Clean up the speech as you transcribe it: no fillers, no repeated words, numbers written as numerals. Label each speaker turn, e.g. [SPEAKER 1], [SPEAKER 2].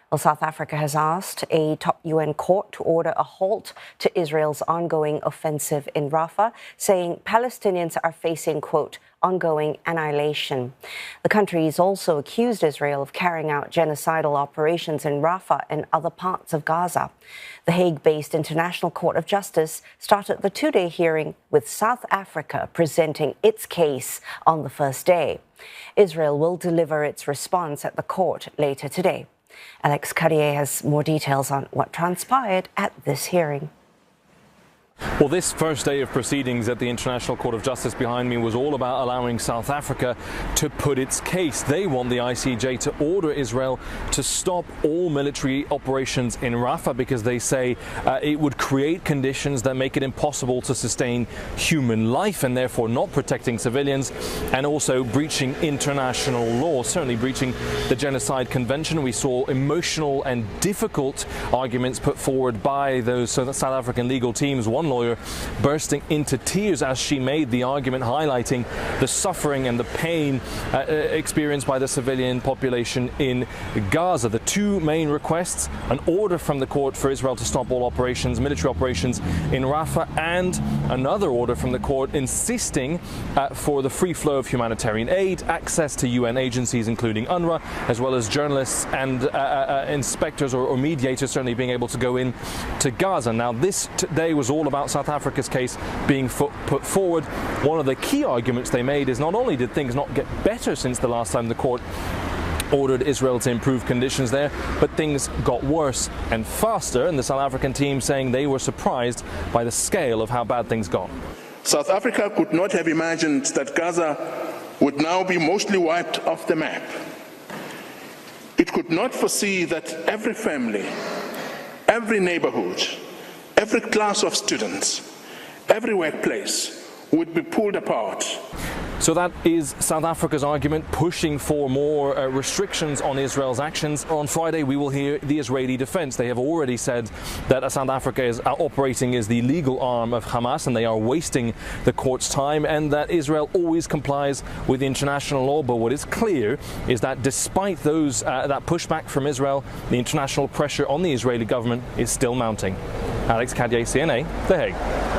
[SPEAKER 1] Well, South Africa has asked a top UN court to order a halt to Israel's ongoing offensive in Rafah, saying Palestinians are facing, quote, ongoing annihilation. The country has also accused Israel of carrying out genocidal operations in Rafah and other parts of Gaza. The Hague-based International Court of Justice started the two-day hearing with South Africa presenting its case on the first day. Israel will deliver its response at the court later today. Alex Carrier has more details on what transpired at this hearing.
[SPEAKER 2] Well, this first day of proceedings at the International Court of Justice behind me was all about allowing South Africa to put its case. They want the ICJ to order Israel to stop all military operations in Rafah because they say it would create conditions that make it impossible to sustain human life and therefore not protecting civilians and also breaching international law, certainly breaching the Genocide Convention. We saw emotional and difficult arguments put forward by those South African legal teams. One lawyer bursting into tears as she made the argument, highlighting the suffering and the pain experienced by the civilian population in Gaza. The two main requests: an order from the court for Israel to stop all operations, military operations in Rafah, and another order from the court insisting for the free flow of humanitarian aid, access to UN agencies including UNRWA, as well as journalists and inspectors or mediators certainly being able to go in to Gaza. Now, this today was all about South Africa's case being put forward. One of the key arguments they made is not only did things not get better since the last time the court ordered Israel to improve conditions there, but things got worse and faster, and the South African team saying they were surprised by the scale of how bad things got.
[SPEAKER 3] South Africa could not have imagined that Gaza would now be mostly wiped off the map. It could not foresee that every family, every neighborhood, every class of students, every workplace would be pulled apart.
[SPEAKER 2] So that is South Africa's argument, pushing for more restrictions on Israel's actions. On Friday, we will hear the Israeli defense. They have already said that South Africa is operating as the legal arm of Hamas and they are wasting the court's time, and that Israel always complies with international law. But what is clear is that despite those that pushback from Israel, the international pressure on the Israeli government is still mounting. Alex Carrier, CNA, The Hague.